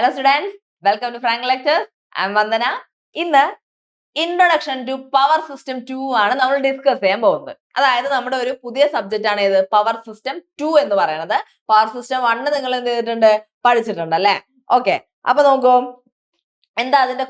Hello students, welcome to Frank Lectures. I am Vandana. ഇന്ന് introduction to power system 2 ആണ് നമ്മൾ discuss ചെയ്യാൻ പോകുന്നത്. അതായത് നമ്മുടെ ഒരു പുതിയ സബ്ജക്റ്റ് ആണ് ഇത് പവർ സിസ്റ്റം 2 എന്ന് പറയുന്നത്. പവർ സിസ്റ്റം 1 നിങ്ങൾ എന്ത് ചെയ്തിട്ടുണ്ട്, പഠിച്ചിട്ടുണ്ട് അല്ലേ? ഓക്കെ, അപ്പൊ നോക്കൂ, എന്താ അതിന്റെ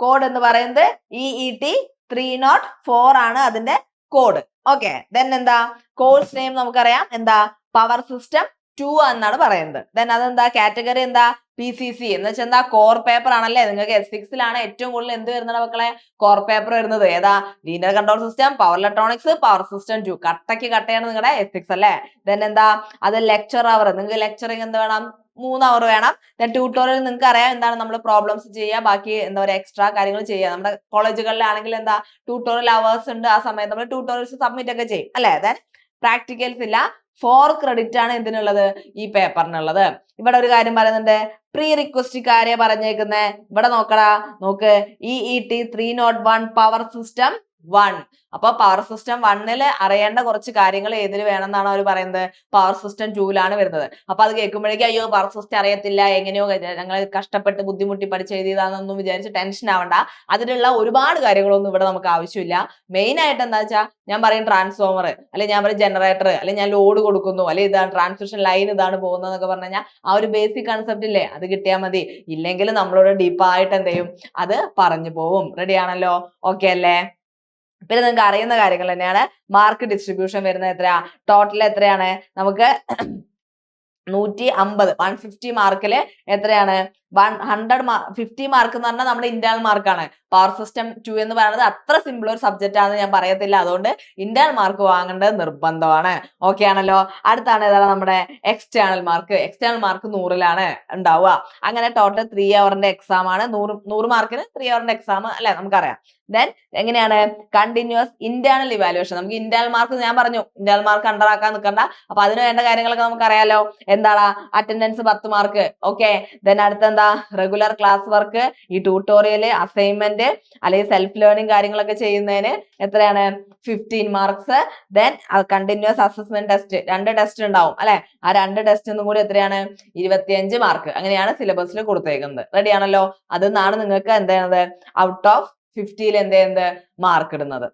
കോഡ് എന്ന് പറയുന്നത് EET 304 ആണ് അതിന്റെ കോഡ്. ഓക്കെ, ദെൻ എന്താ കോഴ്സ് നെയിം നമുക്കറിയാം, എന്താ പവർ സിസ്റ്റം 2 എന്നാണ് പറയുന്നത്. ദെൻ അതെന്താ കാറ്റഗറി, എന്താ PCC എന്ന് വെച്ചാൽ എന്താ കോർ പേപ്പർ ആണല്ലേ. നിങ്ങൾക്ക് S6 ഏറ്റവും കൂടുതൽ എന്ത് വരുന്നത് മക്കളെ, കോർ പേപ്പർ വരുന്നത്. ഏതാ? Linear control system, power electronics, power system 2. കട്ടയാണ് നിങ്ങളുടെ S6 അല്ലേ. ദെൻ എന്താ അത് ലെക്ചർ അവർ, നിങ്ങൾക്ക് ലെക്ചറിങ് എന്ത് വേണം, 3 അവർ വേണം. ദെൻ ട്യൂട്ടോറിയൽ നിങ്ങൾക്ക് അറിയാം എന്താണ് നമ്മൾ പ്രോബ്ലംസ് ചെയ്യുക, ബാക്കി എന്താ പറയുക എക്സ്ട്രാ കാര്യങ്ങൾ ചെയ്യുക. നമ്മുടെ കോളേജുകളിലാണെങ്കിൽ എന്താ ട്യൂട്ടോറിയൽ അവേഴ്സ് ഉണ്ട്, ആ സമയത്ത് നമ്മൾ ട്യൂട്ടോറിയൽസ് സബ്മിറ്റ് ഒക്കെ ചെയ്യും അല്ലേ. ദെൻ പ്രാക്ടിക്കൽസ് ഇല്ല. 4 ക്രെഡിറ്റ് ആണ് ഇതിനുള്ളത്, ഈ പേപ്പറിനുള്ളത്. ഇവിടെ ഒരു കാര്യം പറയുന്നുണ്ട്, പ്രീ റിക്വസ്റ്റ് കാര്യം പറഞ്ഞേക്കുന്നേ. ഇവിടെ നോക്ക് EET 301 പവർ സിസ്റ്റം 1. അപ്പൊ പവർ സിസ്റ്റം 1 അറിയേണ്ട കുറച്ച് കാര്യങ്ങൾ ഏതിൽ വേണമെന്നാണ് അവർ പറയുന്നത്, പവർ സിസ്റ്റം 2 വരുന്നത്. അപ്പൊ അത് കേൾക്കുമ്പോഴേക്കും അയ്യോ പവർ സിസ്റ്റം അറിയത്തില്ല, എങ്ങനെയോ ഞങ്ങൾ കഷ്ടപ്പെട്ട് ബുദ്ധിമുട്ടി പഠിച്ചെഴുതിയതാണെന്നൊന്നും വിചാരിച്ച് ടെൻഷൻ ആവണ്ട. അതിലുള്ള ഒരുപാട് കാര്യങ്ങളൊന്നും ഇവിടെ നമുക്ക് ആവശ്യമില്ല. മെയിൻ ആയിട്ട് എന്താ വെച്ചാൽ ഞാൻ പറയും ട്രാൻസ്ഫോമർ, അല്ലെങ്കിൽ ഞാൻ പറയും ജനറേറ്റർ, അല്ലെങ്കിൽ ഞാൻ ലോഡ് കൊടുക്കുന്നു, അല്ലെങ്കിൽ ഇതാണ് ട്രാൻസ്മിഷൻ ലൈൻ ഇതാണ് പോകുന്നതെന്നൊക്കെ പറഞ്ഞു കഴിഞ്ഞാൽ ആ ഒരു ബേസിക് കൺസെപ്റ്റ് ഇല്ലേ, അത് കിട്ടിയാൽ മതി. ഇല്ലെങ്കിൽ നമ്മളോട് ഡീപ്പായിട്ട് എന്ത് ചെയ്യും, അത് പറഞ്ഞു പോവും. റെഡി ആണല്ലോ? ഓക്കെ അല്ലേ? പിന്നെ നിങ്ങൾക്ക് അറിയുന്ന കാര്യങ്ങൾ തന്നെയാണ്. മാർക്ക് ഡിസ്ട്രിബ്യൂഷൻ വരുന്നത് എത്രയാ, ടോട്ടൽ എത്രയാണ് നമുക്ക് 150 മാർക്കില് എത്രയാണ് 50 മാർക്ക് എന്ന് പറഞ്ഞാൽ നമ്മുടെ ഇന്റേണൽ മാർക്കാണ്. പവർ സിസ്റ്റം 2 എന്ന് പറയുന്നത് അത്ര സിമ്പിൾ ഒരു സബ്ജക്റ്റ് ആണെന്ന് ഞാൻ പറയത്തില്ല, അതുകൊണ്ട് ഇന്റേണൽ മാർക്ക് വാങ്ങേണ്ടത് നിർബന്ധമാണ്. ഓക്കെ ആണല്ലോ? അടുത്താണ് ഏതാണ് നമ്മുടെ എക്സ്റ്റേണൽ മാർക്ക്. എക്സ്റ്റേണൽ മാർക്ക് 100 ഉണ്ടാവുക. അങ്ങനെ ടോട്ടൽ 3 അവറിന്റെ എക്സാം ആണ്. 100 മാർക്കിന് 3 അവറിന്റെ എക്സാം അല്ലെ, നമുക്കറിയാം. ദെൻ എങ്ങനെയാണ് കണ്ടിന്യൂസ് ഇന്റേണൽ ഇവാലുവേഷൻ. നമുക്ക് ഇന്റേണൽ മാർക്ക് ഞാൻ പറഞ്ഞു, ഇന്റേണൽ മാർക്ക് അണ്ടറാക്കാൻ നിൽക്കണ്ട. അപ്പൊ അതിന് വേണ്ട കാര്യങ്ങളൊക്കെ നമുക്കറിയാലോ. എന്താണ് അറ്റൻഡൻസ് 10 മാർക്ക്. ഓക്കെ, ദെൻ അടുത്തെന്താ റെഗുലർ ക്ലാസ് വർക്ക്, ഈ ട്യൂട്ടോറിയൽ, അസൈൻമെന്റ് അല്ലെങ്കിൽ സെൽഫ് ലേണിംഗ് കാര്യങ്ങളൊക്കെ ചെയ്യുന്നതിന് എത്രയാണ് 15 marks. Then continuous assessment test, 2 test ഉണ്ടാവും അല്ലെ. ആ 2 ടെസ്റ്റിനും കൂടി എത്രയാണ് 25 മാർക്ക്. അങ്ങനെയാണ് സിലബസിൽ കൊടുത്തേക്കുന്നത്. റെഡി ആണല്ലോ? അതിന്നാണ് നിങ്ങൾക്ക് എന്ത് ചെയ്യുന്നത്, ഔട്ട് ഓഫ് 50 എന്ത് മാർക്ക് ഇടുന്നത്.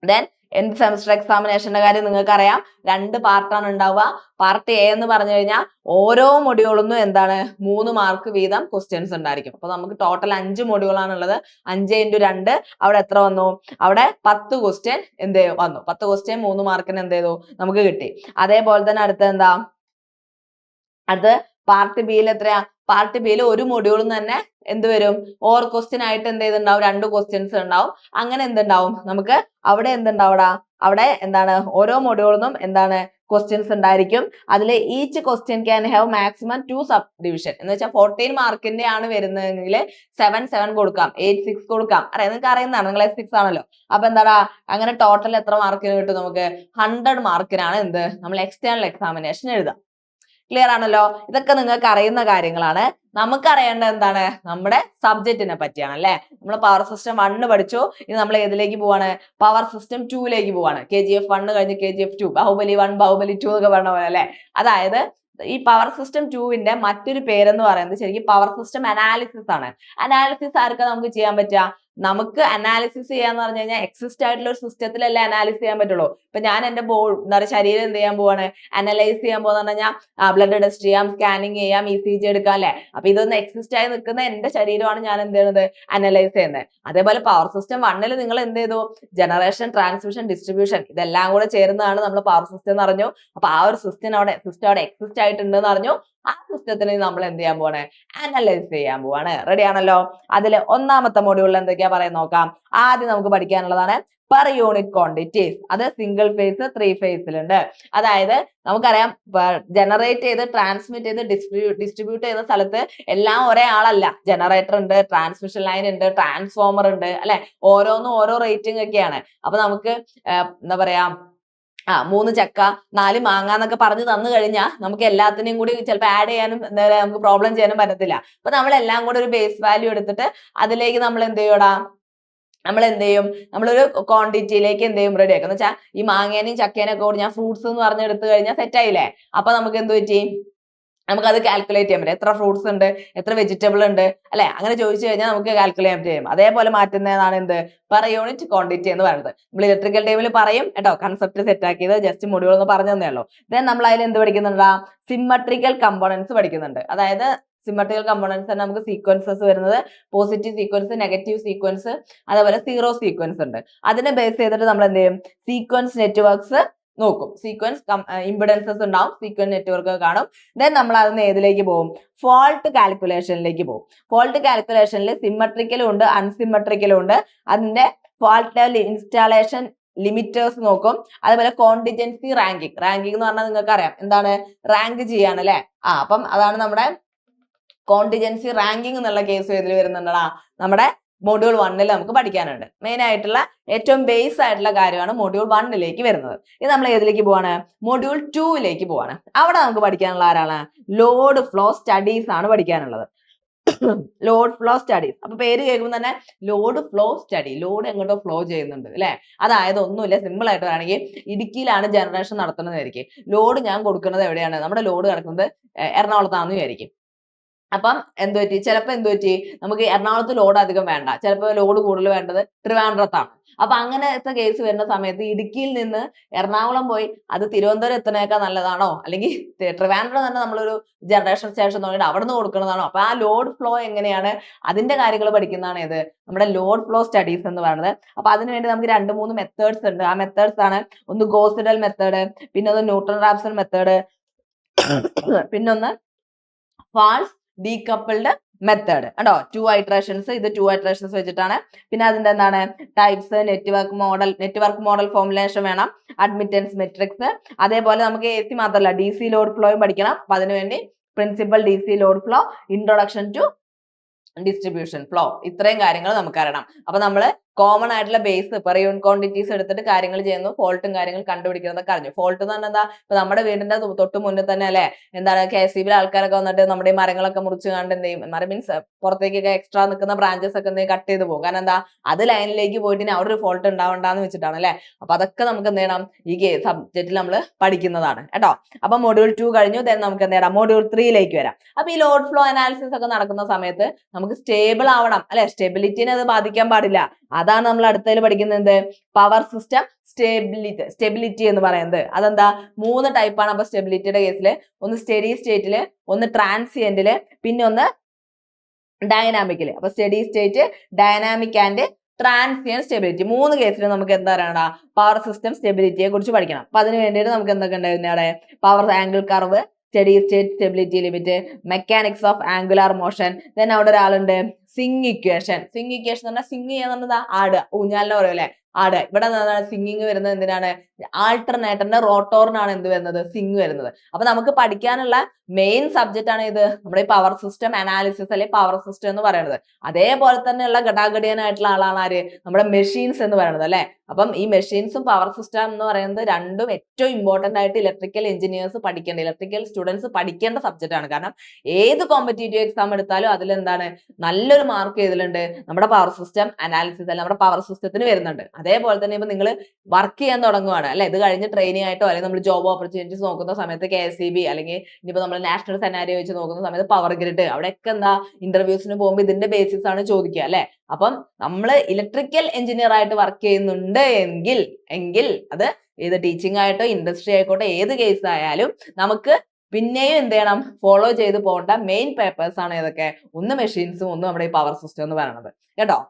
ദെൻ എന്ത് സെമസ്റ്റർ എക്സാമിനേഷന്റെ കാര്യം നിങ്ങൾക്ക് അറിയാം, 2 പാർട്ടാണ് ഉണ്ടാവുക. പാർട്ട് എ എന്ന് പറഞ്ഞു കഴിഞ്ഞാൽ ഓരോ മൊഡ്യൂളിനും എന്താണ് 3 മാർക്ക് വീതം ക്വസ്റ്റ്യൻസ് ഉണ്ടായിരിക്കും. അപ്പൊ നമുക്ക് ടോട്ടൽ 5 മൊഡ്യൂളാണ് ഉള്ളത്. 5 × 2 അവിടെ എത്ര വന്നു, അവിടെ 10 ക്വസ്റ്റ്യൻ എന്ത് വന്നു. 10 ക്വസ്റ്റ്യൻ 3 മാർക്കിന് എന്ത് ചെയ്തു നമുക്ക് കിട്ടി. അതേപോലെ തന്നെ അടുത്ത പാർട്ട് ബിയിൽ എത്രയാ, പാർട്ട് ബിയിൽ ഒരു മൊഡ്യൂളിൽ തന്നെ എന്ത് വരും, ഓർ ക്വസ്റ്റ്യൻ ആയിട്ട് എന്ത് ചെയ്തിട്ടുണ്ടാവും, 2 ക്വസ്റ്റ്യൻസ് ഉണ്ടാവും. അങ്ങനെ എന്തുണ്ടാവും നമുക്ക് അവിടെ അവിടെ എന്താണ് ഓരോ മൊഡ്യൂളിനും എന്താണ് ക്വസ്റ്റ്യൻസ് ഉണ്ടായിരിക്കും. അതിൽ each question can have maximum 2 sub division. എന്ന് വെച്ചാൽ 14 മാർക്കിന്റെ ആണ് വരുന്നതെങ്കിൽ 7 കൊടുക്കാം, 8 6 കൊടുക്കാം. നിങ്ങൾക്ക് അറിയുന്നതാണ്, നിങ്ങൾ S6 ആണല്ലോ. അപ്പൊ അങ്ങനെ ടോട്ടൽ എത്ര മാർക്കിന് കിട്ടും നമുക്ക്, 100 മാർക്കിനാണ് നമ്മൾ എക്സ്റ്റേണൽ എക്സാമിനേഷൻ എഴുതാം. ക്ലിയർ ആണല്ലോ? ഇതൊക്കെ നിങ്ങൾക്ക് അറിയുന്ന കാര്യങ്ങളാണ്. നമുക്ക് അറിയേണ്ടത് എന്താണ്, നമ്മുടെ സബ്ജക്റ്റിനെ പറ്റിയാണ് അല്ലെ. നമ്മൾ പവർ സിസ്റ്റം 1 പഠിച്ചു. ഇനി നമ്മൾ ഏതിലേക്ക് പോവാണ്, പവർ സിസ്റ്റം 2 പോവാണ്. KGF 1 കഴിഞ്ഞ് KGF 2, ബാഹുബലി 1 ബാഹുബലി 2 എന്നൊക്കെ പറഞ്ഞ പോലെ അല്ലെ. അതായത് ഈ പവർ സിസ്റ്റം 2 മറ്റൊരു പേരെന്ന് പറയുന്നത് ശരിക്കും പവർ സിസ്റ്റം അനാലിസിസ് ആണ്. അനാലിസിസ് ആർക്കാ നമുക്ക് ചെയ്യാൻ പറ്റുക, നമുക്ക് അനാലിസിസ് ചെയ്യാന്ന് പറഞ്ഞു കഴിഞ്ഞാൽ എക്സിസ്റ്റ് ആയിട്ടുള്ള ഒരു സിസ്റ്റത്തിലല്ലേ അനാലിസിസ് ചെയ്യാൻ പറ്റുള്ളൂ. ഇപ്പൊ ഞാൻ എന്റെ ശരീരം എന്ത് ചെയ്യാൻ പോവാണ്, അനലൈസ് ചെയ്യാൻ പോകുന്ന കഴിഞ്ഞാൽ ബ്ലഡ് ടെസ്റ്റ് ചെയ്യാം, സ്കാനിങ് ചെയ്യാം, ECG എടുക്കാം അല്ലെ. അപ്പൊ ഇതൊന്ന് എക്സിസ്റ്റ് ആയി നിൽക്കുന്ന എന്റെ ശരീരമാണ് ഞാൻ എന്ത് ചെയ്യുന്നത്, അനലൈസ് ചെയ്യുന്നത്. അതേപോലെ പവർ സിസ്റ്റം 1 നിങ്ങൾ എന്ത് ചെയ്തു, ജനറേഷൻ, ട്രാൻസ്മിഷൻ, ഡിസ്ട്രിബ്യൂഷൻ ഇതെല്ലാം കൂടെ ചേരുന്നതാണ് നമ്മൾ പവർ സിസ്റ്റം എന്ന് പറഞ്ഞു. അപ്പൊ ആ ഒരു സിസ്റ്റം അവിടെ എക്സിസ്റ്റ് ആയിട്ടുണ്ടെന്ന് പറഞ്ഞു. ആ സിസ്റ്റത്തിന് നമ്മൾ എന്ത് ചെയ്യാൻ പോവാണ്, അനലൈസ് ചെയ്യാൻ പോവാണ്. റെഡി ആണല്ലോ? അതിൽ ഒന്നാമത്തെ മൊഡ്യൂളിൽ എന്തൊക്കെയാ പറയാൻ നോക്കാം. ആദ്യം നമുക്ക് പഠിക്കാനുള്ളതാണ് പെർ യൂണിറ്റ് ക്വാണ്ടിറ്റീസ്. അത് സിംഗിൾ ഫേസ് 3 ഫേസിലുണ്ട്. അതായത് നമുക്കറിയാം ജനറേറ്റ് ചെയ്ത് ട്രാൻസ്മിറ്റ് ചെയ്ത് ഡിസ്ട്രിബ്യൂട്ട് ചെയ്യുന്ന സ്ഥലത്ത് എല്ലാം ഒരേ ആളല്ല. ജനറേറ്റർ ഉണ്ട്, ട്രാൻസ്മിഷൻ ലൈൻ ഉണ്ട്, ട്രാൻസ്ഫോമർ ഉണ്ട് അല്ലെ. ഓരോന്നും ഓരോ റേറ്റിംഗ് ഒക്കെയാണ്. അപ്പൊ നമുക്ക് എന്താ പറയാ 3 ചക്ക 4 മാങ്ങ എന്നൊക്കെ പറഞ്ഞു തന്നു കഴിഞ്ഞാൽ നമുക്ക് എല്ലാത്തിനെയും കൂടി ചിലപ്പോൾ ആഡ് ചെയ്യാനും നമുക്ക് പ്രോബ്ലം ചെയ്യാനും പറ്റത്തില്ല. അപ്പൊ നമ്മളെല്ലാം കൂടെ ഒരു ബേസ് വാല്യൂ എടുത്തിട്ട് അതിലേക്ക് നമ്മൾ എന്ത് ചെയ്യും, നമ്മളൊരു ക്വാണ്ടിറ്റിയിലേക്ക് എന്ത് ചെയ്യും, റെഡി ആക്കും. എന്ന് വെച്ചാൽ ഈ മാങ്ങേനെയും ചക്കേനെയും ഒക്കെ കൂടി ഞാൻ ഫ്രൂട്ട്സ് എന്ന് പറഞ്ഞ് എടുത്തു കഴിഞ്ഞാൽ സെറ്റ് ആയില്ലേ. അപ്പൊ നമുക്ക് എന്ത് പറ്റി, നമുക്കത് കാൽക്കുലേറ്റ് ചെയ്യാൻ പറ്റും. എത്ര ഫ്രൂട്ട്സ് ഉണ്ട്, എത്ര വെജിറ്റബിൾ ഉണ്ട്, അല്ലെ? അങ്ങനെ ചോദിച്ചു കഴിഞ്ഞാൽ നമുക്ക് കാൽക്കുലേറ്റ് ചെയ്യാം. അതേപോലെ മാറ്റുന്നതാണ് എന്ത് പെർ യൂണിറ്റ് ക്വാണ്ടിറ്റി എന്ന് പറയുന്നത്. നമ്മൾ ഇലക്ട്രിക്കൽ ടൈമിൽ പറയും കേട്ടോ, കൺസെപ്റ്റ് സെറ്റ് ആക്കിയത് ജസ്റ്റ് മൊഡ്യൂൾ എന്ന് പറഞ്ഞു തന്നേ ഉള്ളൂ. ദെൻ നമ്മൾ അതിൽ എന്ത് പഠിക്കുന്നുണ്ടാ, സിമ്മട്രിക്കൽ കമ്പോണൻസ് പഠിക്കുന്നുണ്ട്. അതായത് സിമ്മട്രിക്കൽ കമ്പോണൻസ് തന്നെ നമുക്ക് സീക്വൻസസ് വരുന്നത് പോസിറ്റീവ് സീക്വൻസ്, നെഗറ്റീവ് സീക്വൻസ്, അതേപോലെ സീറോ സീക്വൻസ് ഉണ്ട്. അതിനെ ബേസ് ചെയ്തിട്ട് നമ്മൾ എന്ത് ചെയ്യും, സീക്വൻസ് നെറ്റ്വർക്ക്സ് നോക്കും. സീക്വൻസ് ഇമ്പിഡൻസസ് ഉണ്ടാവും, സീക്വൻസ് നെറ്റ്വർക്ക് കാണും. ദെൻ നമ്മൾ അതിന് ഏതിലേക്ക് പോകും, ഫോൾട്ട് കാൽക്കുലേഷനിലേക്ക് പോകും. ഫോൾട്ട് കാൽക്കുലേഷനിൽ സിമ്മട്രിക്കലും ഉണ്ട് അൺസിമ്മട്രിക്കലും ഉണ്ട്. അതിന്റെ ഫോൾട്ട് ലെവൽ ഇൻസ്റ്റാളേഷൻ ലിമിറ്റേഴ്സ് നോക്കും. അതുപോലെ കോണ്ടിജൻസി റാങ്കിങ്. റാങ്കിങ് എന്ന് പറഞ്ഞാൽ നിങ്ങൾക്ക് അറിയാം എന്താണ്, റാങ്ക് ചെയ്യാണ് അല്ലെ? അപ്പം അതാണ് നമ്മുടെ കോണ്ടിജൻസി റാങ്കിങ് എന്നുള്ള കേസ് ഏതിൽ വരുന്നുണ്ടടാ, നമ്മുടെ മൊഡ്യൂൾ 1 നമുക്ക് പഠിക്കാനുണ്ട്. മെയിൻ ആയിട്ടുള്ള ഏറ്റവും ബേസ് ആയിട്ടുള്ള കാര്യമാണ് മൊഡ്യൂൾ 1 വരുന്നത്. ഇത് നമ്മൾ ഏതിലേക്ക് പോവാണ്, മൊഡ്യൂൾ 2 പോവാണ്. അവിടെ നമുക്ക് പഠിക്കാനുള്ള ആരാണ്, ലോഡ് ഫ്ലോ സ്റ്റഡീസ് ആണ് പഠിക്കാനുള്ളത്. Load flow studies. അപ്പൊ പേര് കേൾക്കുമ്പോൾ തന്നെ ലോഡ് ഫ്ലോ സ്റ്റഡി, ലോഡ് എങ്ങോട്ടോ ഫ്ലോ ചെയ്യുന്നുണ്ട് അല്ലെ? അതായത് ഒന്നുമില്ല, സിമ്പിൾ ആയിട്ട് പറയുകയാണെങ്കിൽ ഇടുക്കിയിലാണ് ജനറേഷൻ നടത്തുന്നതായിരിക്കും. ലോഡ് ഞാൻ കൊടുക്കുന്നത് എവിടെയാണ്, നമ്മുടെ ലോഡ് കിടക്കുന്നത് എറണാകുളത്താണെന്ന് വിചാരിക്കും. അപ്പം എന്ത് പറ്റി, ചിലപ്പോൾ എന്ത് പറ്റി, നമുക്ക് എറണാകുളത്ത് ലോഡ് അധികം വേണ്ട, ചിലപ്പോൾ ലോഡ് കൂടുതൽ വേണ്ടത് ട്രിവാൻഡ്രത്താണ്. അപ്പൊ അങ്ങനത്തെ കേസ് വരുന്ന സമയത്ത് ഇടുക്കിയിൽ നിന്ന് എറണാകുളം പോയി അത് തിരുവനന്തപുരം എത്തുന്നതിനേക്കാൾ നല്ലതാണോ, അല്ലെങ്കിൽ ട്രിവാൻഡ്രം തന്നെ നമ്മളൊരു ജനറേഷൻ സ്റ്റേഷൻ തുടങ്ങിയിട്ട് അവിടെ നിന്ന് കൊടുക്കുന്നതാണോ? അപ്പൊ ആ ലോഡ് ഫ്ലോ എങ്ങനെയാണ്, അതിന്റെ കാര്യങ്ങൾ പഠിക്കുന്നതാണ് ഇത് നമ്മുടെ ലോഡ് ഫ്ലോ സ്റ്റഡീസ് എന്ന് പറയുന്നത്. അപ്പൊ അതിനുവേണ്ടി നമുക്ക് 2-3 മെത്തേഡ്സ് ഉണ്ട്. ആ മെത്തേഡ്സ് ആണ്, ഒന്ന് ഗോസ്-സിഡൽ മെത്തേഡ്, പിന്നെ ഒന്ന് ന്യൂട്ടൺ റാപ്സൺ മെത്തേഡ്, പിന്നൊന്ന് ഫാൾസ് ഡീകപ്പിൾഡ് മെത്തേഡ് കേട്ടോ. 2 ഇറ്ററേഷൻസ്, ഇത് 2 ഇറ്ററേഷൻസ് വെച്ചിട്ടാണ്. പിന്നെ അതിന്റെ എന്താണ് ടൈപ്സ്, നെറ്റ്വർക്ക് മോഡൽ ഫോർമുലേഷൻ വേണം, അഡ്മിറ്റൻസ് മെട്രിക്സ്. അതേപോലെ നമുക്ക് AC മാത്രമല്ല DC ലോഡ് ഫ്ലോയും പഠിക്കണം. അപ്പൊ അതിനുവേണ്ടി principal DC load flow, introduction to distribution flow, ഇത്രയും കാര്യങ്ങൾ നമുക്ക് അറിയണം. അപ്പൊ നമ്മള് കോമൺ ആയിട്ടുള്ള ബേസ് പെർ യൂണിറ്റ് ക്വാണ്ടിറ്റീസ് എടുത്തിട്ട് കാര്യങ്ങൾ ചെയ്യുന്നു, ഫോൾട്ടും കാര്യങ്ങൾ കണ്ടുപിടിക്കുന്നതൊക്കെ അറിഞ്ഞു. ഫോൾട്ട് എന്ന് പറഞ്ഞാൽ എന്താ, ഇപ്പൊ നമ്മുടെ വീടിന്റെ തൊട്ട് മുന്നിൽ തന്നെ അല്ലെ എന്താണ് KSEB ആൾക്കാരൊക്കെ വന്നിട്ട് നമ്മുടെ ഈ മരങ്ങളൊക്കെ മുറിച്ച് കണ്ട് എന്ത് ചെയ്യും, മരം മീൻസ് പുറത്തേക്കൊക്കെ എക്സ്ട്രാ നിൽക്കുന്ന ബ്രാഞ്ചസ് ഒക്കെ എന്തെങ്കിലും കട്ട് ചെയ്ത് പോകും. കാരണം എന്താ, അത് ലൈനിലേക്ക് പോയിട്ട് അവിടെ ഒരു ഫോൾട്ട് ഉണ്ടാവണ്ടെന്ന് വെച്ചിട്ടാണ് അല്ലെ. അപ്പൊ അതൊക്കെ നമുക്ക് എന്ത് ചെയ്യണം, ഈ സബ്ജക്റ്റിൽ നമ്മൾ പഠിക്കുന്നതാണ് കേട്ടോ. അപ്പൊ മൊഡ്യൂൾ 2 കഴിഞ്ഞു. ദെൻ നമുക്ക് എന്ത് ചെയ്യണം, മൊഡ്യൂൾ 3 വരാം. അപ്പൊ ഈ ലോഡ് ഫ്ലോ അനാലിസിസ് ഒക്കെ നടക്കുന്ന സമയത്ത് നമുക്ക് സ്റ്റേബിൾ ആവണം അല്ലെ, സ്റ്റെബിലിറ്റിനെ അത് ബാധിക്കാൻ പാടില്ല. അതാണ് നമ്മൾ അടുത്തതിൽ പഠിക്കുന്നത്, പവർ സിസ്റ്റം സ്റ്റെബിലിറ്റി എന്ന് പറയുന്നത്. അതെന്താ, 3 ടൈപ്പാണ്. അപ്പൊ സ്റ്റെബിലിറ്റിയുടെ കേസിൽ ഒന്ന് സ്റ്റഡി സ്റ്റേറ്റില്, ഒന്ന് ട്രാൻസിയന്റില്, പിന്നെ ഒന്ന് ഡൈനാമിക്കല്. അപ്പൊ steady state, dynamic and transient stability, 3 കേസിൽ നമുക്ക് എന്താ പറയണ, പവർ സിസ്റ്റം സ്റ്റെബിലിറ്റിയെ കുറിച്ച് പഠിക്കണം. അപ്പൊ അതിന് വേണ്ടിയിട്ട് നമുക്ക് എന്തൊക്കെ ഉണ്ടായിരുന്നു അവിടെ, power angle curve, steady state stability limit, mechanics of angular motion. Then അവിടെ ഒരാളുണ്ട് സിങ് ഇക്വേഷൻ. സിങ് ഇക്വേഷൻ എന്ന് പറഞ്ഞാൽ സിങ് ചെയ്യാന്നുള്ളത് ആട്, ഊഞ്ഞാലിനെ പറയൂല്ലേ ആട്. ഇവിടെ സിംഗിങ് വരുന്നത് എന്തിനാണ്, ആൾട്ടർനേറ്ററിന്റെ റോട്ടോറിനാണ് എന്ത് വരുന്നത്, സിങ് വരുന്നത്. അപ്പൊ നമുക്ക് പഠിക്കാനുള്ള മെയിൻ സബ്ജക്റ്റ് ആണ് ഇത് നമ്മുടെ ഈ പവർ സിസ്റ്റം അനാലിസിസ് അല്ലെങ്കിൽ പവർ സിസ്റ്റം എന്ന് പറയുന്നത്. അതേപോലെ തന്നെയുള്ള ഘടാഘടിയനായിട്ടുള്ള ആളാണ് ആര്, നമ്മുടെ മെഷീൻസ് എന്ന് പറയുന്നത് അല്ലെ. അപ്പം ഈ മെഷീൻസും പവർ സിസ്റ്റം എന്ന് പറയുന്നത് രണ്ടും ഏറ്റവും ഇമ്പോർട്ടന്റ് ആയിട്ട് ഇലക്ട്രിക്കൽ എഞ്ചിനീയേഴ്സ് പഠിക്കേണ്ട, ഇലക്ട്രിക്കൽ സ്റ്റുഡൻസ് പഠിക്കേണ്ട സബ്ജക്റ്റ് ആണ്. കാരണം ഏത് കോമ്പറ്റേറ്റീവ് എക്സാം എടുത്താലും അതിലെന്താണ് നല്ലൊരു മാർക്ക് ഇതിലുണ്ട് നമ്മുടെ പവർ സിസ്റ്റം അനാലിസിസ് അല്ല നമ്മുടെ പവർ സിസ്റ്റത്തിന് വരുന്നുണ്ട്. അതേപോലെ തന്നെ ഇപ്പൊ നിങ്ങൾ വർക്ക് ചെയ്യാൻ തുടങ്ങുവാണ് അല്ലെ, ഇത് കഴിഞ്ഞ് ട്രെയിനിങ് ആയിട്ടോ അല്ലെങ്കിൽ നമ്മൾ ജോബ് ഓപ്പർച്യൂണിറ്റീസ് നോക്കുന്ന സമയത്ത് KSEB അല്ലെങ്കിൽ ഇനിയിപ്പോ നമ്മൾ നാഷണൽ സെനാരിയോ വെച്ച് നോക്കുന്ന സമയത്ത് പവർ ഗ്രിഡ്, അവിടെയൊക്കെ എന്താ ഇന്റർവ്യൂസിന് പോകുമ്പോൾ ഇതിന്റെ ബേസിസ് ആണ് ചോദിക്കുക അല്ലെ. അപ്പം നമ്മൾ ഇലക്ട്രിക്കൽ എഞ്ചിനീയർ ആയിട്ട് വർക്ക് ചെയ്യുന്നുണ്ട് എങ്കിൽ അത് ഏത് ടീച്ചിങ് ആയിട്ടോ ഇൻഡസ്ട്രി ആയിക്കോട്ടെ ഏത് കേസ് ആയാലും നമുക്ക് പിന്നെയും എന്ത് ചെയ്യണം, ഫോളോ ചെയ്ത് പോകേണ്ട മെയിൻ പേപ്പേഴ്സ് ആണ് ഏതൊക്കെ, ഒന്ന് മെഷീൻസും ഒന്ന് നമ്മുടെ ഈ പവർ സിസ്റ്റം എന്ന് പറയുന്നത് കേട്ടോ.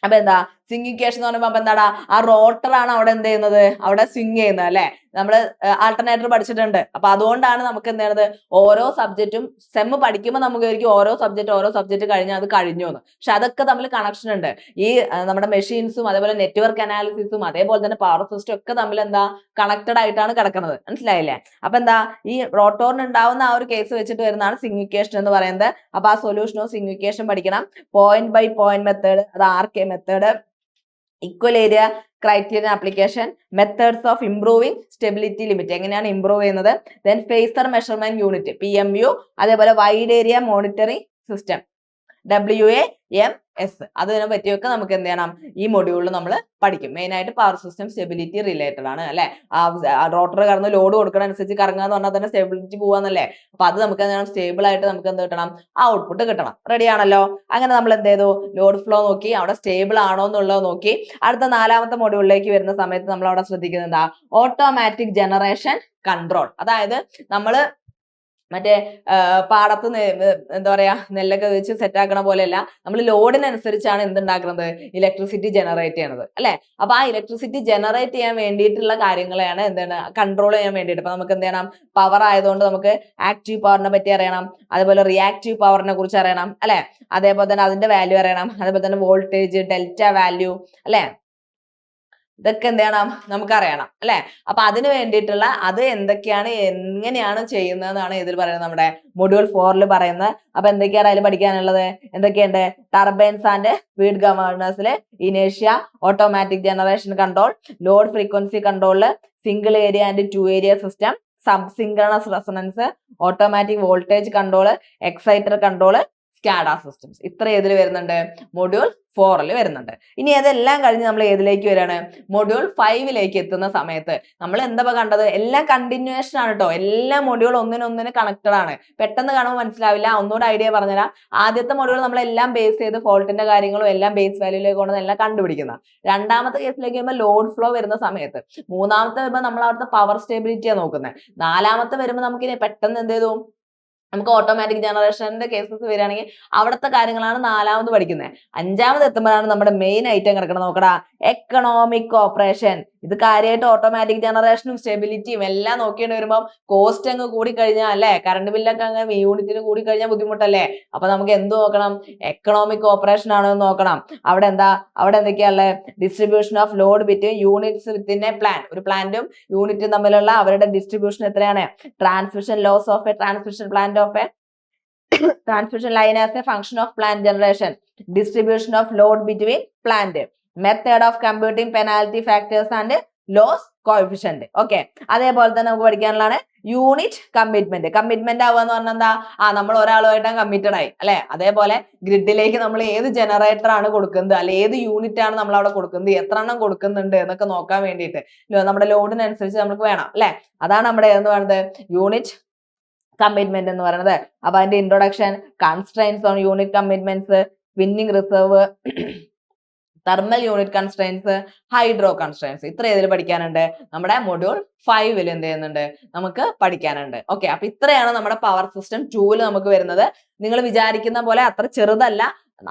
അപ്പൊ എന്താ സ്വിങ് ഇക്വേഷൻ എന്ന് പറയുമ്പോൾ അപ്പൊ എന്താടാ, ആ റോട്ടറാണ് അവിടെ എന്ത് ചെയ്യുന്നത്, അവിടെ സ്വിങ് ചെയ്യുന്നത് അല്ലെ. നമ്മള് ആൾട്ടർനേറ്റർ പഠിച്ചിട്ടുണ്ട്. അപ്പൊ അതുകൊണ്ടാണ് നമുക്ക് എന്ത് ചെയ്യുന്നത്, ഓരോ സബ്ജക്റ്റും സെം പഠിക്കുമ്പോൾ നമുക്ക് ഒരിക്കലും ഓരോ സബ്ജക്റ്റ് കഴിഞ്ഞാൽ അത് കഴിഞ്ഞു എന്ന്. പക്ഷെ അതൊക്കെ തമ്മിൽ കണക്ഷൻ ഉണ്ട്. ഈ നമ്മുടെ മെഷീൻസും അതേപോലെ നെറ്റ്വർക്ക് അനാലിസിസും അതേപോലെ തന്നെ പവർ സിസ്റ്റം ഒക്കെ തമ്മിൽ എന്താ കണക്റ്റഡ് ആയിട്ടാണ് കിടക്കുന്നത്. മനസ്സിലായില്ലേ? അപ്പൊ എന്താ ഈ റോട്ടോറിന് ഉണ്ടാവുന്ന ആ ഒരു കേസ് വെച്ചിട്ട് വരുന്നതാണ് സ്വിങ് ഇക്വേഷൻ എന്ന് പറയുന്നത്. അപ്പൊ ആ സൊല്യൂഷൻ ഓഫ് സ്വിങ് ഇക്വേഷൻ പഠിക്കണം. പോയിന്റ് ബൈ പോയിന്റ് മെത്തേഡ്, അത് RK method, equal area criterion application, methods of improving stability limit, എങ്ങനെയാണ് ഇംപ്രൂവ് ചെയ്യുന്നത്, then phasor measurement unit PMU, അതേപോലെ wide area monitoring system, WAMS. അതിനെ പറ്റിയൊക്കെ നമുക്ക് എന്ത് ചെയ്യണം, ഈ മൊഡ്യൂളിൽ നമ്മൾ പഠിക്കും. മെയിൻ ആയിട്ട് പവർ സിസ്റ്റം സ്റ്റെബിലിറ്റി റിലേറ്റഡ് ആണ് അല്ലെ. റോട്ടർ കറന്ന് ലോഡ് കൊടുക്കുന്ന അനുസരിച്ച് കറങ്ങാന്ന് പറഞ്ഞാൽ തന്നെ സ്റ്റെബിലിറ്റി പോവാന്നല്ലേ. അപ്പൊ അത് നമുക്ക് എന്താണ്, സ്റ്റേബിൾ ആയിട്ട് നമുക്ക് എന്ത് കിട്ടണം, ഔട്ട്പുട്ട് കിട്ടണം. റെഡി ആണല്ലോ. അങ്ങനെ നമ്മൾ എന്ത് ചെയ്തു, ലോഡ് ഫ്ലോ നോക്കി, അവിടെ സ്റ്റേബിൾ ആണോ എന്നുള്ളത് നോക്കി. അടുത്ത 4ാമത്തെ മൊഡ്യൂളിലേക്ക് വരുന്ന സമയത്ത് നമ്മൾ അവിടെ ശ്രദ്ധിക്കുന്നത് എന്താ, ഓട്ടോമാറ്റിക് ജനറേഷൻ കൺട്രോൾ. അതായത് നമ്മള് മറ്റേ പാടത്ത് എന്താ പറയാ നെല്ലൊക്കെ വെച്ച് സെറ്റ് ആക്കണ പോലെയല്ല, നമ്മൾ ലോഡിനനുസരിച്ചാണ് എന്തുണ്ടാക്കുന്നത്, ഇലക്ട്രിസിറ്റി ജനറേറ്റ് ചെയ്യണത് അല്ലെ. അപ്പൊ ആ ഇലക്ട്രിസിറ്റി ജനറേറ്റ് ചെയ്യാൻ വേണ്ടിയിട്ടുള്ള കാര്യങ്ങളെയാണ് എന്താണ്, കൺട്രോൾ ചെയ്യാൻ വേണ്ടിയിട്ട്. അപ്പൊ നമുക്ക് എന്ത് ചെയ്യണം, പവർ ആയതുകൊണ്ട് നമുക്ക് ആക്റ്റീവ് പവറിനെ പറ്റി അറിയണം, അതേപോലെ റിയാക്റ്റീവ് പവറിനെ കുറിച്ച് അറിയണം അല്ലെ, അതേപോലെ തന്നെ അതിന്റെ വാല്യൂ അറിയണം, അതേപോലെ തന്നെ വോൾട്ടേജ്, ഡെൽറ്റ വാല്യൂ അല്ലെ, ഇതൊക്കെ എന്ത് ചെയ്യണം, നമുക്കറിയണം അല്ലെ. അപ്പൊ അതിന് വേണ്ടിയിട്ടുള്ള അത് എന്തൊക്കെയാണ്, എങ്ങനെയാണ് ചെയ്യുന്നതെന്നാണ് ഇതിൽ പറയുന്നത്, നമ്മുടെ മൊഡ്യൂൾ 4 പറയുന്നത്. അപ്പൊ എന്തൊക്കെയാണ് അതിൽ പഠിക്കാനുള്ളത്, എന്തൊക്കെയുണ്ട്, ടർബൈൻസ് ആൻഡ് ഫീഡ് ഗവേണേഴ്സിൽ ഇനേഷ്യ, automatic generation control, load frequency കൺട്രോളില് single area and 2 area system, sub synchronous resonance, automatic voltage control, exciter control, SCADA systems. ഇത്ര ഏതിൽ വരുന്നുണ്ട്, മൊഡ്യൂൾ 4 വരുന്നുണ്ട്. ഇനി അതെല്ലാം കഴിഞ്ഞ് നമ്മൾ ഏതിലേക്ക് വരികയാണ്, മൊഡ്യൂൾ 5 എത്തുന്ന സമയത്ത് നമ്മൾ എന്താ കണ്ടത്, എല്ലാം കണ്ടിന്യൂവേഷൻ ആണ് കേട്ടോ. എല്ലാ മൊഡ്യൂൾ ഒന്നിനൊന്നിന് കണക്റ്റഡ് ആണ്. പെട്ടെന്ന് കാണുമ്പോൾ മനസ്സിലാവില്ല, ഒന്നുകൂടെ ഐഡിയ പറഞ്ഞുതരാം. ആദ്യത്തെ മൊഡ്യൂൾ നമ്മളെല്ലാം ബേസ് ചെയ്ത് ഫോൾട്ടിന്റെ കാര്യങ്ങളും എല്ലാം ബേസ് വാല്യൂയിലേക്ക് കൊണ്ടുവന്ന് എല്ലാം കണ്ടുപിടിക്കുന്ന. 2ാമത്തെ കേസിലേക്ക് വരുമ്പോൾ ലോഡ് ഫ്ലോ വരുന്ന സമയത്ത്, 3ാമത്തെ വരുമ്പോൾ നമ്മൾ അവിടുത്തെ പവർ സ്റ്റെബിലിറ്റിയാണ് നോക്കുന്നത്. 4ാമത്തെ വരുമ്പോൾ നമുക്ക് ഇനി പെട്ടെന്ന് എന്ത് ചെയ്തു, നമുക്ക് ഓട്ടോമാറ്റിക് ജനറേഷന്റെ കേസസ് വരികയാണെങ്കിൽ അവിടുത്തെ കാര്യങ്ങളാണ് 4ാമത് പഠിക്കുന്നത്. 5ാമത് എത്തുമ്പോഴാണ് നമ്മുടെ മെയിൻ ഐറ്റം കിടക്കണം, നോക്കടാ, എക്കണോമിക് ഓപ്പറേഷൻ. ഇത് കാര്യമായിട്ട് ഓട്ടോമാറ്റിക് ജനറേഷനും സ്റ്റെബിലിറ്റിയും എല്ലാം നോക്കിയിട്ട് വരുമ്പോൾ കോസ്റ്റ് അങ്ങ് കൂടി കഴിഞ്ഞാൽ അല്ലെ, കറണ്ട് ബില്ലൊക്കെ അങ്ങ് യൂണിറ്റിന് കൂടി കഴിഞ്ഞാൽ ബുദ്ധിമുട്ടല്ലേ. അപ്പൊ നമുക്ക് എന്ത് നോക്കണം, എക്കണോമിക് ഓപ്പറേഷൻ ആണോ എന്ന് നോക്കണം. അവിടെ എന്തൊക്കെയാണുള്ളത്, distribution of load between units within a plant. ഒരു പ്ലാന്റും യൂണിറ്റും തമ്മിലുള്ള അവരുടെ ഡിസ്ട്രിബ്യൂഷൻ എത്രയാണ്, transmission loss of a transmission plant of a transmission line as a function of plant generation, distribution of load between plant, method of computing penalty factors and loss coefficient. Okay, അതേപോലെ തന്നെ നമുക്ക് പഠിക്കാനുള്ളതാണ് unit commitment. Commitment ആവുക എന്ന് പറഞ്ഞാൽ എന്താ, നമ്മൾ ഒരാളുമായിട്ടാണ് committed ആയി അല്ലെ. അതേപോലെ ഗ്രിഡിലേക്ക് നമ്മൾ ഏത് ജനറേറ്റർ ആണ് കൊടുക്കുന്നത്, അല്ലെ ഏത് യൂണിറ്റ് ആണ് നമ്മൾ അവിടെ കൊടുക്കുന്നത്, എത്ര എണ്ണം കൊടുക്കുന്നുണ്ട് എന്നൊക്കെ നോക്കാൻ വേണ്ടിയിട്ട് നമ്മുടെ ലോഡിനനുസരിച്ച് നമുക്ക് വേണം അല്ലെ. അതാണ് നമ്മുടെ എന്ന് പറയുന്നത് യൂണിറ്റ് കമ്മിറ്റ്മെന്റ് എന്ന് പറയുന്നത്. അപ്പൊ അതിന്റെ introduction, constraints on unit commitments, spinning reserve, thermal unit constraints, hydro constraints. ഇത്ര ഇതിൽ പഠിക്കാനുണ്ട്. നമ്മുടെ മൊഡ്യൂൾ 5 എന്ത് ചെയ്യുന്നുണ്ട്, നമുക്ക് പഠിക്കാനുണ്ട്. ഓക്കെ, അപ്പൊ ഇത്രയാണ് നമ്മുടെ പവർ സിസ്റ്റം 2 നമുക്ക് വരുന്നത്. നിങ്ങൾ വിചാരിക്കുന്ന പോലെ അത്ര ചെറുതല്ല,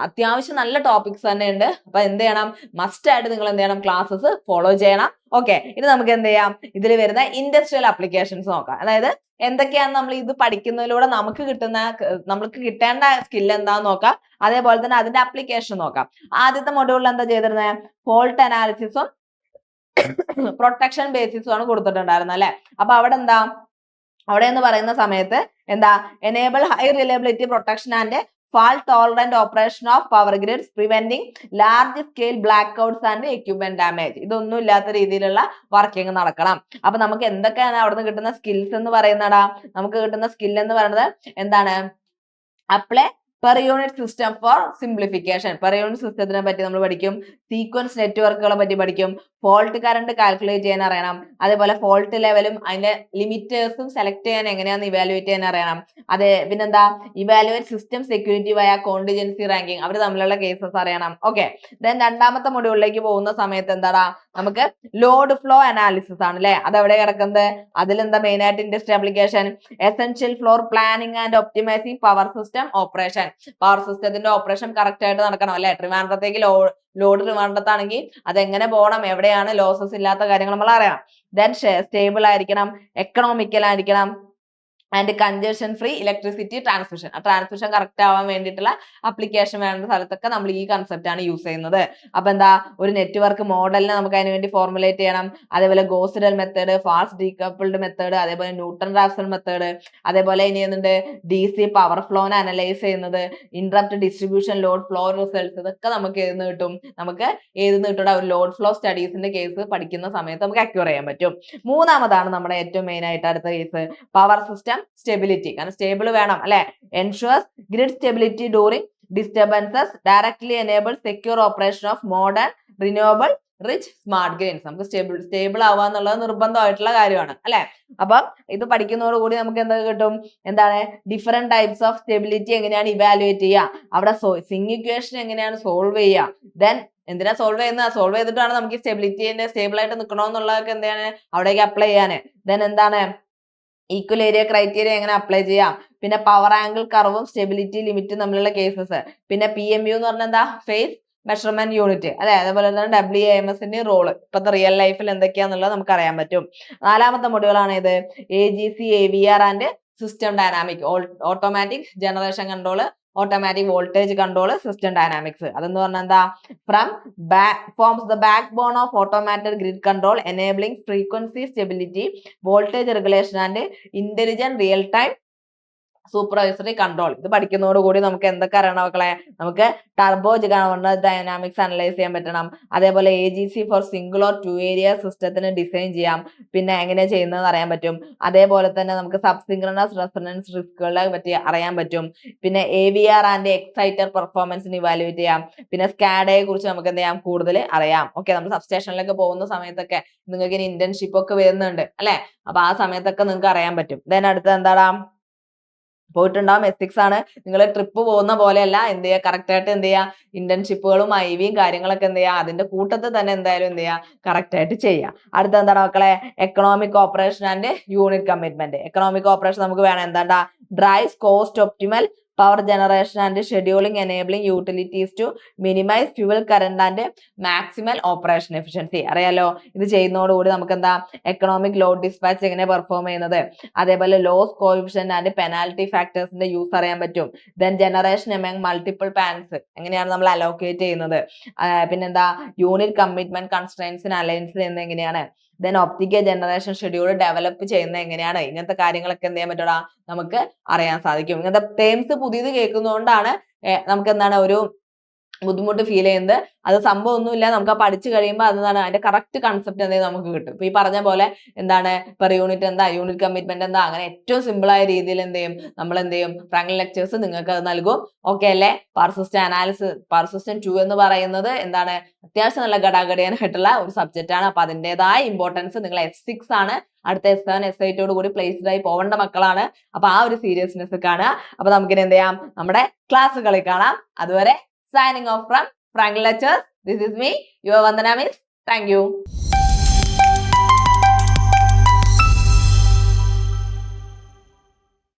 അത്യാവശ്യം നല്ല ടോപ്പിക്സ് തന്നെ ഉണ്ട്. അപ്പൊ എന്ത് ചെയ്യണം, മസ്റ്റ് ആയിട്ട് നിങ്ങൾ എന്ത് ചെയ്യണം, ക്ലാസ്സസ് ഫോളോ ചെയ്യണം. ഓക്കെ, ഇനി നമുക്ക് എന്ത് ചെയ്യാം, ഇതിൽ വരുന്ന ഇൻഡസ്ട്രിയൽ ആപ്ലിക്കേഷൻസ് നോക്കാം. അതായത് എന്തൊക്കെയാണ് നമ്മൾ ഇത് പഠിക്കുന്നതിലൂടെ നമുക്ക് കിട്ടേണ്ട സ്കിൽ എന്താന്ന് നോക്കാം. അതേപോലെ തന്നെ അതിന്റെ ആപ്ലിക്കേഷൻ നോക്കാം. ആദ്യത്തെ മൊഡ്യൂളിൽ എന്താ ചെയ്തിരുന്നത്, ഫോൾട്ട് അനാലിസിസും പ്രൊട്ടക്ഷൻ ബേസിസും ആണ് കൊടുത്തിട്ടുണ്ടായിരുന്നത് അല്ലെ. അപ്പൊ അവിടെ എന്ന് പറയുന്ന സമയത്ത് enable high reliability protection and fault tolerant operation of power grids, preventing large scale blackouts and equipment damage. ഇതൊന്നും ഇല്ലാത്ത രീതിയിലുള്ള വർക്കിംഗ് നടക്കണം. അപ്പൊ നമുക്ക് എന്തൊക്കെയാണ് അവിടെ നിന്ന് കിട്ടുന്ന സ്കിൽസ് എന്ന് പറയുന്നടാ, നമുക്ക് കിട്ടുന്ന സ്കിൽ എന്ന് പറയുന്നത് എന്താണ്, apply per unit system for simplification. Per unit സിസ്റ്റത്തിനെ പറ്റി നമ്മൾ പഠിക്കും. സീക്വൻസ് നെറ്റ്വർക്കുകളെ പറ്റി പഠിക്കും. ഫോൾട്ട് കറണ്ട് കാൽക്കുലേറ്റ് ചെയ്യാൻ അറിയണം. അതേപോലെ ഫോൾട്ട് ലെവലും അതിന്റെ ലിമിറ്റേഴ്സും സെലക്ട് ചെയ്യാൻ എങ്ങനെയാണെന്ന് ഇവാലുവേറ്റ് ചെയ്യാൻ അറിയണം. പിന്നെന്താ, ഇവാലുവേറ്റ് സിസ്റ്റം സെക്യൂരിറ്റി വയ കോണ്ടിജൻസി റാങ്കിങ്, അവർ തമ്മിലുള്ള കേസസ് അറിയണം. ഓക്കെ, ദെൻ 2ാമത്തെ മൊഡ്യൂളിലേക്ക് പോകുന്ന സമയത്ത് എന്താടാ, നമുക്ക് ലോഡ് ഫ്ലോ അനാലിസിസ് ആണ് അല്ലെ. അതെവിടെ കിടക്കുന്നത്, അതിലെന്താ മെയിൻ ആയിട്ട് industry application, essential floor planning and optimising power system operation. Power സിസ്റ്റത്തിന്റെ ഓപ്പറേഷൻ കറക്റ്റ് ആയിട്ട് നടക്കണം അല്ലെ. ട്രിവാൻഡ്രത്തേക്ക് ലോഡ് ട്രിവാൻഡ്രത്താണെങ്കിൽ അതെങ്ങനെ പോകണം, എവിടെയാണ് ലോസസ് ഇല്ലാത്ത കാര്യങ്ങൾ നമ്മൾ അറിയണം. ദെൻ സ്റ്റേബിൾ ആയിരിക്കണം, എക്കണോമിക്കൽ ആയിരിക്കണം, and congestion free electricity transmission. ആ ട്രാൻസ്മിഷൻ കറക്റ്റ് ആവാൻ വേണ്ടിയിട്ടുള്ള അപ്ലിക്കേഷൻ വേണ്ട സ്ഥലത്തൊക്കെ നമ്മൾ ഈ കൺസെപ്റ്റ് ആണ് യൂസ് ചെയ്യുന്നത്. അപ്പൊ ഒരു നെറ്റ്വർക്ക് മോഡലിനെ നമുക്ക് അതിന് വേണ്ടി ഫോർമുലേറ്റ് ചെയ്യണം. അതേപോലെ ഗോസിഡൽ മെത്തേഡ്, ഫാസ്റ്റ് ഡീകപ്പിൾഡ് മെത്തേഡ്, അതേപോലെ ന്യൂട്ടൺ റാഫ്സൺ മെത്തേഡ്, അതേപോലെ ഇനി എന്തുണ്ട്, DC പവർ ഫ്ലോനെ അനലൈസ് ചെയ്യുന്നത്, interrupt distribution load flow results, ഇതൊക്കെ നമുക്ക് ഏതെന്ന് കിട്ടും, നമുക്ക് ഏതെന്ന് കിട്ടും, ഒരു ലോഡ് ഫ്ലോ സ്റ്റഡീസിന്റെ കേസ് പഠിക്കുന്ന സമയത്ത് നമുക്ക് അക്യൂർ ചെയ്യാൻ പറ്റും. 3ാമതാണ് നമ്മുടെ ഏറ്റവും മെയിൻ ആയിട്ട് അടുത്ത കേസ്, പവർ സിസ്റ്റം സ്റ്റെബിലിറ്റി. കാരണം സ്റ്റേബിൾ വേണം അല്ലെ. Ensures grid stability during disturbances directly enable secure operation of modern renewable rich smart grids. നമുക്ക് സ്റ്റേബിൾ ആവുക എന്നുള്ളത് നിർബന്ധമായിട്ടുള്ള കാര്യമാണ് അല്ലെ. അപ്പം ഇത് പഠിക്കുന്നതോടുകൂടി നമുക്ക് എന്താ കിട്ടും, എന്താണ് ഡിഫറെന്റ് ടൈപ്സ് ഓഫ് സ്റ്റെബിലിറ്റി എങ്ങനെയാണ് ഇവാലുവേറ്റ് ചെയ്യുക, അവിടെ സിങ് ഇക്വേഷൻ എങ്ങനെയാണ് സോൾവ് ചെയ്യുക, ദെൻ എന്തിനാ സോൾവ് ചെയ്യുന്നത്, സോൾവ് ചെയ്തിട്ടാണ് നമുക്ക് സ്റ്റെബിലിറ്റിന്റെ സ്റ്റേബിൾ ആയിട്ട് നിൽക്കണമെന്നുള്ളതൊക്കെ എന്താണ് അവിടേക്ക് അപ്ലൈ ചെയ്യാന്. ദെൻ എന്താണ് ഈക്വൽ ഏരിയ ക്രൈറ്റീരിയ എങ്ങനെ അപ്ലൈ ചെയ്യാം, പിന്നെ പവർ ആംഗിൾ കർവും സ്റ്റെബിലിറ്റി ലിമിറ്റും തമ്മിലുള്ള കേസസ്, പിന്നെ PMU എന്ന് പറഞ്ഞാൽ എന്താ ഫേസ് മെഷർമെന്റ് യൂണിറ്റ് അല്ലെ, അതേപോലെ തന്നെ WAMSന്റെ റോള് ഇപ്പത്തെ റിയൽ ലൈഫിൽ എന്തൊക്കെയാന്നുള്ളത് നമുക്ക് അറിയാൻ പറ്റും. 4ാമത്തെ മൊഡ്യൂളാണ് ഇത് AGC AVR and system dynamic, automatic generation control, automatic voltage control, system dynamics. അതെന്ന് പറഞ്ഞാൽ എന്താ forms the backbone of automated grid control enabling frequency stability, voltage regulation and intelligent real time supervisory control. ഇത് പഠിക്കുന്നതോടുകൂടി നമുക്ക് എന്തൊക്കെ അറിയണം മക്കളെ, നമുക്ക് ടർബോ ഗവർണർ ഡൈനാമിക്സ് അനലൈസ് ചെയ്യാൻ പറ്റണം, അതേപോലെ AGC for single or 2 area സിസ്റ്റത്തിന് ഡിസൈൻ ചെയ്യാം, പിന്നെ എങ്ങനെ ചെയ്യുന്നതെന്ന് അറിയാൻ പറ്റും, അതേപോലെ തന്നെ നമുക്ക് സബ്സിൻക്രണസ് റെസൊണൻസ് റിസ്കുകളെ പറ്റി അറിയാൻ പറ്റും, പിന്നെ AVR ആൻഡ് എക്സൈറ്റർ പെർഫോമൻസിന് ഇവാലുവേറ്റ് ചെയ്യാം, പിന്നെ സ്കാഡയെ കുറിച്ച് നമുക്ക് എന്ത് ചെയ്യാം കൂടുതൽ അറിയാം. ഓക്കെ, നമ്മൾ സബ്സ്റ്റേഷനിലേക്ക് പോകുന്ന സമയത്തൊക്കെ നിങ്ങൾക്ക് ഇനി ഇന്റേൺഷിപ്പ് ഒക്കെ വരുന്നുണ്ട് അല്ലെ, അപ്പൊ ആ സമയത്തൊക്കെ നിങ്ങൾക്ക് അറിയാൻ പറ്റും. ദെൻ അടുത്ത എന്താടാ പോയിട്ടുണ്ടാവും, എത്തിക്സ് ആണ്. നിങ്ങൾ ട്രിപ്പ് പോകുന്ന പോലെയല്ല എന്ത് ചെയ്യുക, കറക്റ്റ് ആയിട്ട് എന്ത് ചെയ്യുക, ഇന്റേൺഷിപ്പുകളും IVയും കാര്യങ്ങളൊക്കെ എന്ത് ചെയ്യുക, അതിന്റെ കൂട്ടത്തിൽ തന്നെ എന്തായാലും എന്ത് ചെയ്യുക, കറക്റ്റ് ആയിട്ട് ചെയ്യുക. അടുത്ത എന്താണ് മക്കളെ, economic operation and unit commitment. Economic operation നമുക്ക് വേണം എന്താ, drives cost optimal power generation and scheduling enabling utilities to minimise fuel current and maximal operation efficiency. അറിയാലോ, ഇത് ചെയ്യുന്നതോടുകൂടി നമുക്ക് എന്താ എക്കണോമിക് ലോഡ് ഡിസ്പാച്ച് എങ്ങനെ പെർഫോം ചെയ്യുന്നത്, അതേപോലെ ലോസ് കോഎഫിഷ്യന്റ് ആൻഡ് പെനാൽറ്റി ഫാക്ടേഴ്സിന്റെ യൂസ് അറിയാൻ പറ്റും. Then generation among multiple plants എങ്ങനെയാണ് നമ്മൾ അലോക്കേറ്റ് ചെയ്യുന്നത്, പിന്നെന്താ യൂണിറ്റ് കമ്മിറ്റ്മെന്റ് കൺസ്ട്രെയിൻസിന് അലയൻസ് ചെയ്യുന്നത് എങ്ങനെയാണ്, then optical generation schedule develop ചെയ്യുന്നത് എങ്ങനെയാണ്, ഇങ്ങനത്തെ കാര്യങ്ങളൊക്കെ എന്ത് ചെയ്യാൻ പറ്റൂടാ നമുക്ക് അറിയാൻ സാധിക്കും. ഇങ്ങനത്തെ ടേംസ് പുതിയത് കേൾക്കുന്നതുകൊണ്ടാണ് നമുക്ക് എന്താണ് ഒരു ബുദ്ധിമുട്ട് ഫീൽ ചെയ്യുന്നത്. അത് സംഭവം ഒന്നുമില്ല, നമുക്ക് ആ പഠിച്ചു കഴിയുമ്പോൾ അതാണ് അതിന്റെ കറക്റ്റ് കൺസെപ്റ്റ് എന്തെങ്കിലും നമുക്ക് കിട്ടും. ഇപ്പൊ ഈ പറഞ്ഞ പോലെ എന്താണ് പെർ യൂണിറ്റ് എന്താ, യൂണിറ്റ് കമ്മിറ്റ്മെന്റ് എന്താ, അങ്ങനെ ഏറ്റവും സിമ്പിൾ ആയ രീതിയിൽ എന്ത് ചെയ്യും നമ്മൾ എന്ത് ചെയ്യും ഫ്രാങ്ക്ലിൻ ലെക്ചേഴ്സ് നിങ്ങൾക്ക് അത് നൽകും. ഓക്കെ അല്ലേ. Power system analysis, power system 2 എന്ന് പറയുന്നത് എന്താണ് അത്യാവശ്യം നല്ല ഘടാഘടിയാനായിട്ടുള്ള ഒരു സബ്ജക്റ്റ് ആണ്. അപ്പൊ അതിൻ്റെതായ ഇമ്പോർട്ടൻസ് നിങ്ങൾ S6 ആണ്, അടുത്ത S7 S8 കൂടി പ്ലേസ്ഡ് ആയി പോവേണ്ട മക്കളാണ്. അപ്പൊ ആ ഒരു സീരിയസ്നെസ് കാണുക. അപ്പൊ നമുക്കിനി എന്ത് ചെയ്യാം, നമ്മുടെ ക്ലാസ്സുകളിൽ കാണാം. അതുവരെ signing off from Franklin Lectures. This is me, your Vandana Miss. Thank you.